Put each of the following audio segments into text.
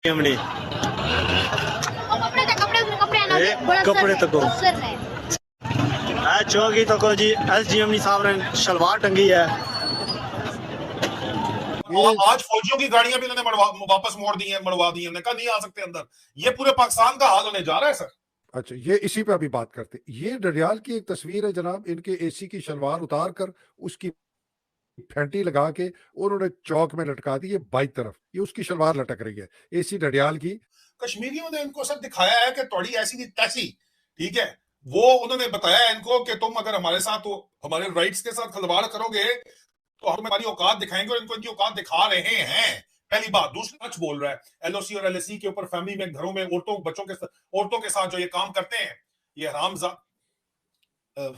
हमने कपड़े तको चौकी तको जी SGMनी साहब ने शलवार टंगी है। आज फौजियों की गाड़ियां भी इन्होंने वापस मोड़ दी हैं, मड़वा दी हैं, कहा नहीं आ सकते अंदर। ये पूरे पाकिस्तान का हाल होने जा रहा है सर। अच्छा, ये इसी पे अभी बात करते। ये डडियाल की एक तस्वीर है जनाब, इनके एसी की शलवार उतार कर उसकी फैंटी लगा के उन्होंने चौक में लटका दी। ये बाई तरफ ये उसकी शलवार लटक रही है एसी डडियाल की। कश्मीरियों ने इनको सब दिखाया है कि थोड़ी ऐसी की तैसी, ठीक है। वो उन्होंने बताया इनको कि तुम अगर हमारे साथ हमारे राइट्स के साथ खिलवाड़ करोगे तो हम हमारी औकात दिखाएंगे, और इनको इनकी औकात दिखा रहे हैं। पहली बात। दूसरी सच बोल रहा है। LOC और LSE के ऊपर फैमिली में, घरों में औरतों के साथ जो ये काम करते हैं, ये हरामजादा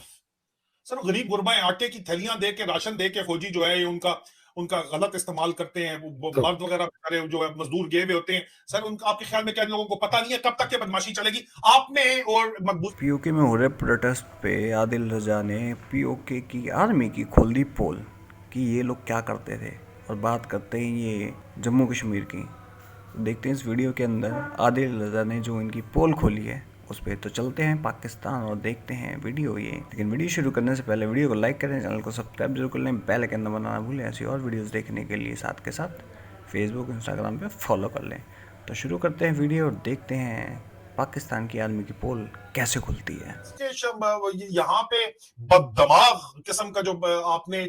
सर। गरीब गुरबाएं आटे की थैलियां दे के, राशन दे के फौजी जो है उनका गलत इस्तेमाल करते हैं। मर्द वगैरह बेचारे जो है मजदूर गए हुए होते हैं सर। उनका आपके ख्याल में क्या लोगों को पता नहीं है कब तक ये बदमाशी चलेगी आप में और मकबूल। POK में हो रहे प्रोटेस्ट पे आदिल रजा ने POK की आर्मी की खोल दी पोल कि ये लोग क्या करते थे, और बात करते हैं ये जम्मू कश्मीर की। देखते हैं इस वीडियो के अंदर आदिल रजा ने जो इनकी पोल खोली है उस पर। तो चलते हैं पाकिस्तान और देखते हैं वीडियो ये। लेकिन वीडियो शुरू करने से पहले वीडियो को लाइक करें, चैनल को सब्सक्राइब जरूर कर लें, बेल आइकन दबाना ना भूलें। ऐसी और वीडियोस देखने के लिए साथ के साथ फेसबुक इंस्टाग्राम पे फॉलो कर लें। तो शुरू करते हैं वीडियो और देखते हैं पाकिस्तान की आर्मी की पोल कैसे खुलती है। यहाँ पे बददमाग किस्म का जो आपने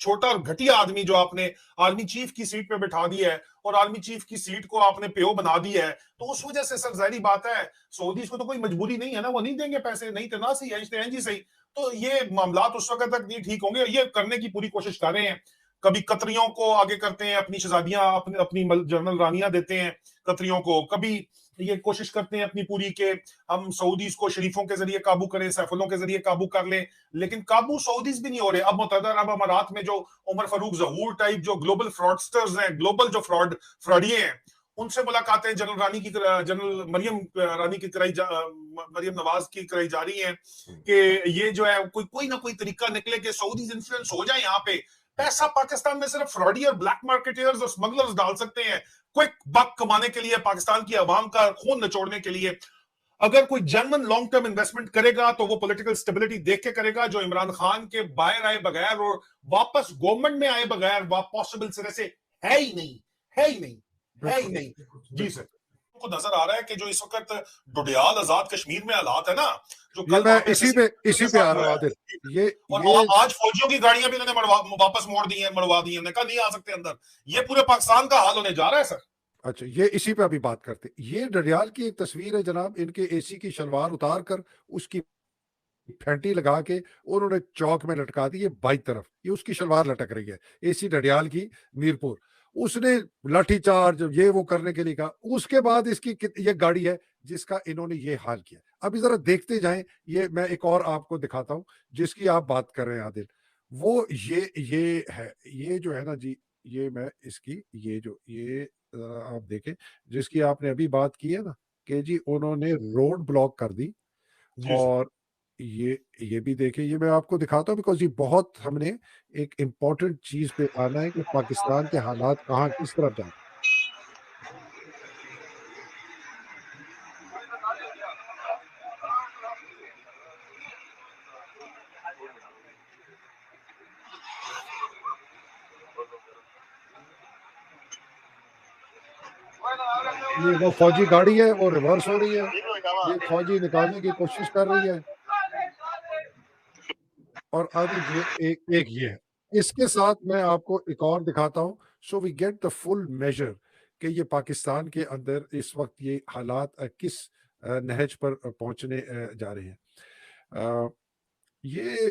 छोटा और घटिया आदमी जो आपने आर्मी चीफ की सीट पे बिठा दिया है, और आर्मी चीफ की सीट को आपने पेओ बना दिया है, तो उस वजह से सर जाहिर बात है सऊदीज को तो कोई मजबूरी नहीं है ना, वो नहीं देंगे पैसे, नहीं तना सही है जी सही। तो ये मामला उस वक्त तक नहीं ठीक होंगे। ये करने की पूरी कोशिश कर रहे हैं। कभी कतरियों को आगे करते हैं, अपनी शहजादियां अपनी जनरल रानियां देते हैं कतरियों को। कभी ये कोशिश करते हैं अपनी पूरी के हम सऊदीज को शरीफों के जरिए काबू करें, सैफुलों के जरिए काबू कर लें, लेकिन काबू सऊदीज भी नहीं हो रहे। अब मुत्तहदा अरब अमारात में जो उमर फारूक जहूर टाइप जो ग्लोबल फ्रॉडस्टर्स हैं, ग्लोबल जो फ्रॉडिये हैं, उनसे मुलाकातें जनरल मरियम नवाज की कराई जा रही है कि ये जो है कोई ना कोई तरीका निकले कि सऊदीज इन्फ्लुएंस हो जाए। यहाँ पे पैसा पाकिस्तान में सिर्फ फ्रॉडी और ब्लैक मार्केटर्स और स्मगलर्स डाल सकते हैं, क्विक बक कमाने के लिए, पाकिस्तान की आवाम का खून निचोड़ने के लिए। अगर कोई जेन्युइन लॉन्ग टर्म इन्वेस्टमेंट करेगा तो वो पॉलिटिकल स्टेबिलिटी देख के करेगा। जो इमरान खान के बाहर आए बगैर और वापस गवर्नमेंट में आए बगैर पॉसिबल सिरे से है ही नहीं जी सर। को नजर आ रहा है कि जो इस वक्त डोडियाल आजाद कश्मीर में हालात है ना, जो कल इसी पे आ रहा है। ये आज फौजियों की गाड़ियां भी इन्होंने वापस मोड़ दी हैं, मड़वा दी हैं, कहा नहीं आ सकते अंदर। ये पूरे पाकिस्तान का हाल होने जा रहा है सर। अच्छा, ये इसी पे अभी बात करते। ये डडियाल की एक तस्वीर है जनाब, इनके एसी की शलवार उतार कर उसकी फैंटी लगा के उन्होंने चौक में लटका दी। ये बाई तरफ ये उसकी शलवार लटक रही है एसी डडियाल की मीरपुर। उसने लाठीचार्ज ये वो करने के लिए कहा। उसके बाद इसकी ये गाड़ी है जिसका इन्होंने ये हाल किया। अभी जरा देखते जाएं। ये मैं एक और आपको दिखाता हूं जिसकी आप बात कर रहे हैं आदिल। वो ये है, ये जो है ना जी, ये मैं इसकी ये आप देखें जिसकी आपने अभी बात की है ना कि जी उन्होंने रोड ब्लॉक कर दी। और ये भी देखें, ये मैं आपको दिखाता हूँ बिकॉज ये बहुत हमने एक इम्पोर्टेंट चीज पे आना है कि पाकिस्तान के हालात कहाँ किस तरफ जा रहे हैं। ये वो फौजी गाड़ी है, वो रिवर्स हो रही है, ये फौजी निकालने की कोशिश कर रही है। और अब ये एक ये है। इसके साथ मैं आपको एक और दिखाता हूं so we get the full measure कि ये पाकिस्तान के अंदर इस वक्त ये हालात किस नहज पर पहुंचने जा रहे हैं। ये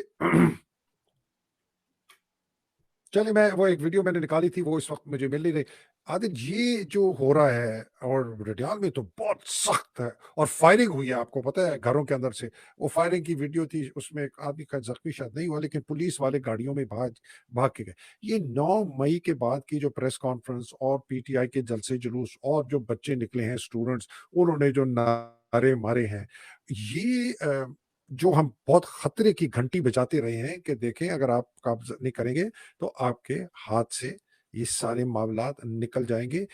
चलिए, मैं वो एक वीडियो मैंने निकाली थी, वो इस वक्त मुझे मिल नहीं रही। आदिल, ये जो हो रहा है और डडियाल में तो बहुत सख्त है, और फायरिंग हुई है, आपको पता है घरों के अंदर से। वो फायरिंग की वीडियो थी, उसमें एक आदमी का जख्मी शायद नहीं हुआ, लेकिन पुलिस वाले गाड़ियों में भाग भाग के गए। ये 9 मई के बाद की जो प्रेस कॉन्फ्रेंस और PTI के जलसे जुलूस और जो बच्चे निकले हैं स्टूडेंट्स, उन्होंने जो नारे मारे हैं, ये जो हम बहुत खतरे की घंटी बजाते रहे हैं कि देखें अगर आप कब्जा नहीं करेंगे तो आपके हाथ से ये सारे मामलात निकल जाएंगे।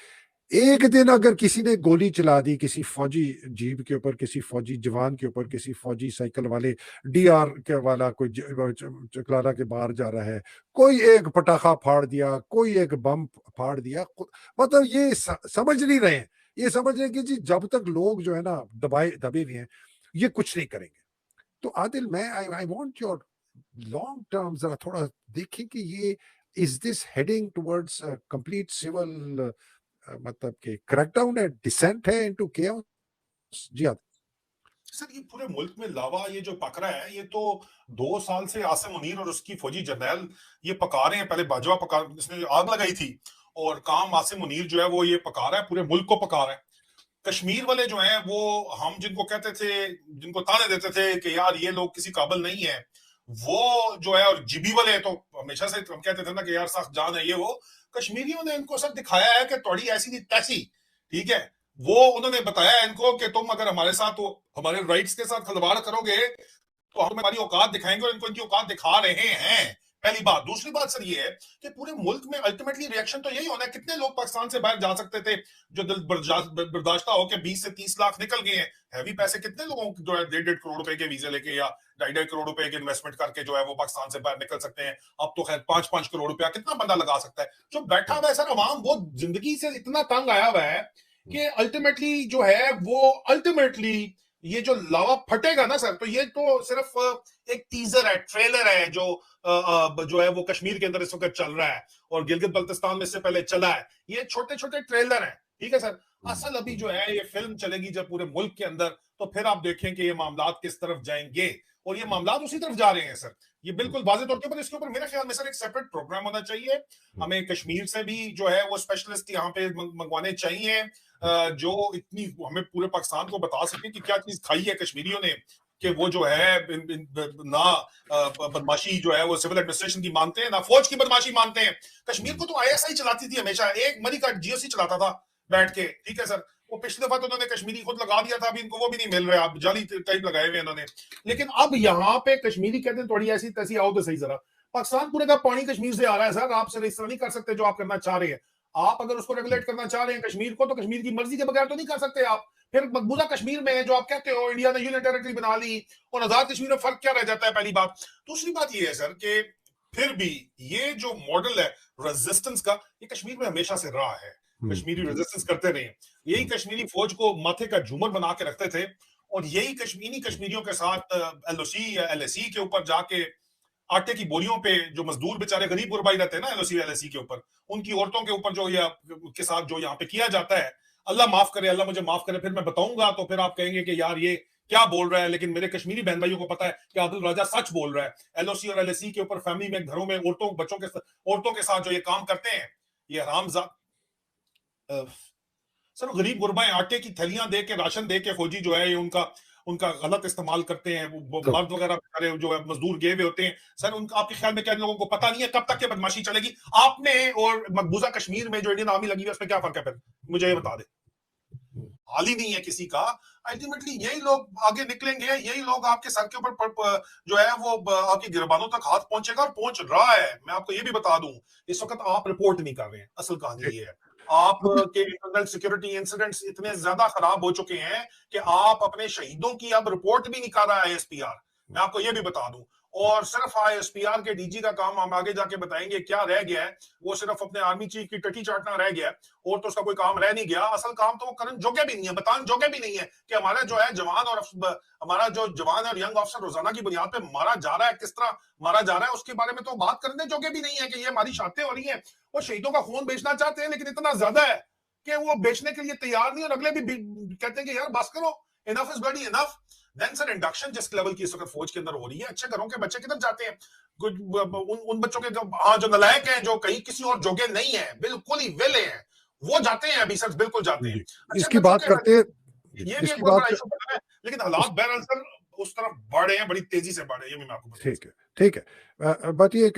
एक दिन अगर किसी ने गोली चला दी किसी फौजी जीप के ऊपर, किसी फौजी जवान के ऊपर, किसी फौजी साइकिल वाले डीआर के वाला कोई चकलारा के बाहर जा रहा है, कोई एक पटाखा फाड़ दिया, कोई एक बम फाड़ दिया, मतलब ये समझ नहीं रहे हैं, ये समझ रहे हैं कि जी जब तक लोग जो है ना दबे हुए हैं ये कुछ नहीं करेंगे। तो आदिल, मैं I want your long term जरा थोड़ा देखें कि ये is this heading towards complete civil मतलब कि क्रैकडाउन है, डिसेंट है इनटू केओस? जी हाँ। सर ये पूरे मुल्क में लावा ये जो पक रहा है, ये तो 2 साल से आसिम मुनीर और उसकी फौजी जर्नैल ये पका रहे हैं। पहले बाजवा पका, इसने आग लगाई थी, और काम आसिम मुनीर जो है वो ये पका रहा है, पूरे मुल्क को पका रहा है। कश्मीर वाले जो हैं वो हम जिनको कहते थे, जिनको ताने देते थे कि यार ये लोग किसी काबिल नहीं है, वो जो है, और जीबी वाले तो हमेशा से हम कहते थे ना कि यार सख्त जान है ये वो, कश्मीरियों ने इनको सब दिखाया है कि थोड़ी ऐसी नहीं तैसी, ठीक है। वो उन्होंने बताया इनको कि तुम अगर हमारे साथ तो हमारे राइट्स के साथ खिलवाड़ करोगे तो हम हमारी औकात दिखाएंगे, और इनको इनकी औकात दिखा रहे हैं। पहली बात। दूसरी बात सर ये है कि पूरे मुल्क में अल्टीमेटली रिएक्शन तो यही होना है। कितने लोग पाकिस्तान से बाहर जा सकते थे जो दिल बर्दाश्त हो के 20 से 30 लाख निकल गए हैं। हैवी पैसे कितने लोगों जो है 1.5 करोड़ रुपए के वीजे लेके या 2.5 करोड़ रुपए के इन्वेस्टमेंट करके जो है वो पाकिस्तान से बाहर निकल सकते हैं। अब तो खैर 5-5 करोड़ रुपया कितना बंदा लगा सकता है। जो बैठा हुआ है सर अवाम, वो जिंदगी से इतना तंग आया हुआ है कि अल्टीमेटली जो है वो अल्टीमेटली ये जो लावा फटेगा ना सर, तो ये तो सिर्फ एक टीजर है, ट्रेलर है जो है वो कश्मीर के अंदर इस वक्त चल रहा है और गिलगित बल्तिस्तान में इससे पहले चला है। ये छोटे छोटे ट्रेलर हैं, ठीक है सर। असल अभी जो है ये फिल्म चलेगी जब पूरे मुल्क के अंदर, तो फिर आप देखें कि ये मामलात किस तरफ जाएंगे, और ये मामलात उसी तरफ जा रहे हैं सर। ये बिल्कुल वाज़ेह तौर पर इसके ऊपर मेरे ख्याल में सर एक सेपरेट प्रोग्राम होना चाहिए। हमें कश्मीर से भी जो है वो स्पेशलिस्ट यहाँ पे मंगवाने चाहिए जो इतनी हमें पूरे पाकिस्तान को बता सके कि क्या चीज खाई है कश्मीरियों ने, कि वो जो है ना बदमाशी जो है वो सिविल एडमिनिस्ट्रेशन की मानते हैं, ना फौज की बदमाशी मानते हैं। कश्मीर को तो आईएसआई चलाती थी हमेशा, एक मरी का जीओसी चलाता था बैठ के, ठीक है सर। वो पिछले दफा तो उन्होंने कश्मीरी खुद लगा दिया था, अभी इनको वो भी नहीं मिल रहा, अब जाली टाइप लगाए हुए इन्होंने। लेकिन अब यहाँ पे कश्मीरी कहते हैं थोड़ी ऐसी तैसी आओ तो सही जरा। पाकिस्तान पूरे का पानी कश्मीर से आ रहा है सर, आप सर इस तरह नहीं कर सकते जो आप करना चाह रहे हैं। आप अगर उसको रेगुलेट करना चाह रहे हैं कश्मीर को, तो कश्मीर की मर्जी के बगैर तो नहीं कर सकते आप। फिर मकबूजा कश्मीर में जो आप कहते हो इंडिया ने यूनियन टेरिटरी बना ली और आजाद कश्मीर में फर्क क्या रह जाता है, पहली बात। दूसरी बात ये है सर कि फिर भी ये जो मॉडल है रेजिस्टेंस का, ये कश्मीर में हमेशा से रहा है। कश्मीरी रेजिस्टेंस करते रहे, यही कश्मीरी फौज को माथे का झूमर बना के रखते थे, और यही कश्मीरी कश्मीरियों के साथ एलओसी या एलएसी के ऊपर जाके आटे की बोरियों पे जो मजदूर बेचारे गरीब गुरबाई रहते हैं ना एलओसी एलएसी के ऊपर, उनकी औरतों के ऊपर जो या के साथ जो यहाँ पे किया जाता है, अल्लाह माफ करे, अल्लाह मुझे माफ करे, फिर मैं बताऊंगा तो फिर आप कहेंगे कि यार ये क्या बोल रहा है। लेकिन मेरे कश्मीरी बहन भाइयों को पता है कि आदिल राजा सच बोल रहा है। एलओसी और एलएसी के ऊपर फैमिली में, घरों में औरतों के साथ जो ये काम करते हैं, ये हरामजाद सर गरीब गुरबाएं आटे की थैलियां दे के, राशन दे के फौजी जो है ये उनका गलत इस्तेमाल करते हैं। वो मर्द वगैरह जो है मजदूर गए हुए होते हैं सर, उनका आपके ख्याल में क्या लोगों को पता नहीं है कब तक ये बदमाशी चलेगी? आपने और मकबूजा कश्मीर में जो इंडियन आर्मी लगी है उसमें क्या फर्क है? फिर मुझे ये बता दे। हाल ही नहीं है किसी का। अल्टीमेटली यही लोग आगे निकलेंगे, यही लोग आपके सर के ऊपर जो है वो आपकी गिरबानों तक हाथ पहुंचेगा, और पहुंच रहा है। मैं आपको ये भी बता दूं, इस वक्त आप रिपोर्ट नहीं कर रहे हैं। असल कहानी ये है, आपके इंटरनल सिक्योरिटी इंसिडेंट्स इतने ज्यादा खराब हो चुके हैं कि आप अपने शहीदों की अब रिपोर्ट भी नहीं कर रहा है आईएसपीआर। मैं आपको ये भी बता दूं, और सिर्फ आईएसपीआर के डीजी का काम हम आगे जाके बताएंगे क्या रह गया है। वो सिर्फ अपने आर्मी चीफ की टटी चाटना रह गया है, और तो उसका कोई काम रह नहीं गया। असल काम तो वो करने जोगे भी नहीं है, बताने जोगे भी नहीं है कि हमारा जो है हमारा जो जवान और यंग अफसर रोजाना की बुनियाद पे मारा जा रहा है, किस तरह मारा जा रहा है, उसके बारे में तो बात करने जोगे भी नहीं है कि ये हमारी शातें हो रही है। वो शहीदों का खून बेचना चाहते हैं, लेकिन इतना ज्यादा है कि वो बेचने के लिए तैयार नहीं, और अगले भी कहते हैं कि यार बस करो, enough is bloody enough. Then sir induction जिस लेवल की इस वक्त फौज के अंदर हो रही है, अच्छे घरों के बच्चे किधर जाते हैं? कुछ उन बच्चों के जो नलायक हैं, जो कहीं किसी और जोगे नहीं है, बिल्कुल ही वेले हैं, वो जाते हैं अभी सर, बिल्कुल जाते हैं। इसकी बात करते हैं, ये भी एक बहुत बड़ा इशू बना है, लेकिन हालात बहरहाल सर उस तरफ बढ़े हैं, बड़ी तेजी से बढ़े, ये भी मैं आपको बता। ठीक है। बात ये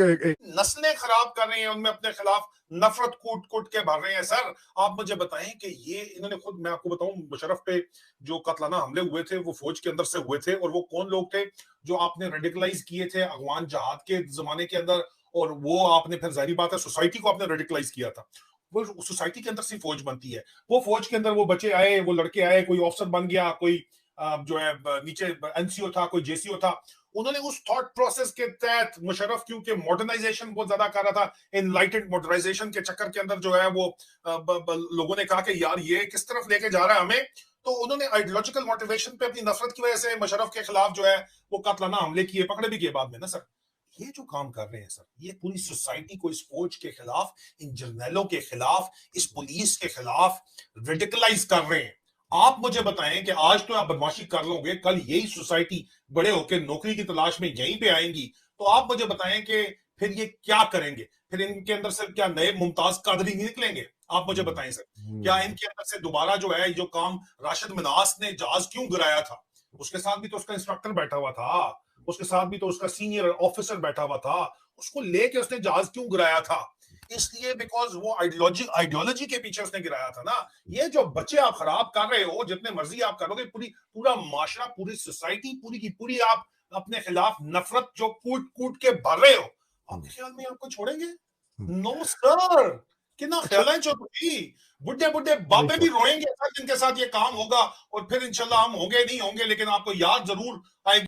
नस्लें खराब कर रहे हैं, उनमें अपने खिलाफ नफरत कूट के भर रहे हैं। सर आप मुझे बताएं कि ये इन्होंने खुद, मैं आपको बताऊं, मुशर्रफ पे जो कत्लाना हमले हुए थे वो फौज के अंदर से हुए थे, और वो कौन लोग थे जो आपने रेडिकलाइज किए थे अफगान जहाद के जमाने के अंदर, और वो आपने फिर जाहिर बात है सोसाइटी को आपने रेडिकलाइज किया था। वो सोसाइटी के अंदर से फौज बनती है। वो फौज के अंदर वो बच्चे आए, वो लड़के आए, कोई ऑफिसर बन गया, कोई जो है नीचे एनसीओ था, कोई जेसीओ था। उन्होंने उस थॉट प्रोसेस के तहत मुशर्रफ क्योंकि मॉडर्नाइजेशन बहुत ज्यादा कर रहा था, एनलाइटेड मॉडर्नाइजेशन के चक्कर के अंदर जो है वो लोगों ने कहा कि यार ये किस तरफ लेके जा रहा है हमें, तो उन्होंने आइडियोलॉजिकल मोटिवेशन पे अपनी नफरत की वजह से मुशर्रफ के खिलाफ जो है वो कातलाना हमले किए, पकड़े भी किए बाद में ना सर। ये जो काम कर रहे हैं सर, ये पूरी सोसाइटी को इस फौज के खिलाफ, इन जर्नैलों के खिलाफ, इस पुलिस के खिलाफ रेडिकलाइज कर रहे हैं। आप मुझे बताएं कि आज तो आप बदमाशी कर लोगे, कल यही सोसाइटी बड़े होकर नौकरी की तलाश में यहीं पे आएंगी, तो आप मुझे बताएं कि फिर ये क्या करेंगे? फिर इनके अंदर से क्या नए मुमताज कादरी नहीं निकलेंगे? आप मुझे बताएं सर, क्या इनके अंदर से दोबारा जो है जो काम राशिद मिनास ने जहाज क्यों गिराया था, उसके साथ भी तो उसका इंस्ट्रक्टर बैठा हुआ था, उसके साथ भी तो उसका सीनियर ऑफिसर बैठा हुआ था, उसको लेके उसने जहाज क्यों गिराया था? इसलिए बिकॉज वो आइडियोलॉजी के पीछे उसने गिराया था ना। ये जो बच्चे आप खराब कर रहे हो, जितने मर्जी आप करोगे, पूरा माशरा, पूरी सोसाइटी पूरी की पूरी आप अपने खिलाफ नफरत जो कूट कूट के भर रहे हो, आपके ख्याल में आपको छोड़ेंगे? नो सर, कितना ख्याल है बुढ़े बुढ़े बापे भी रोएंगे सर जिनके साथ ये काम होगा, और फिर इंशाल्लाह हम होंगे नहीं होंगे, लेकिन आपको याद जरूर आएगी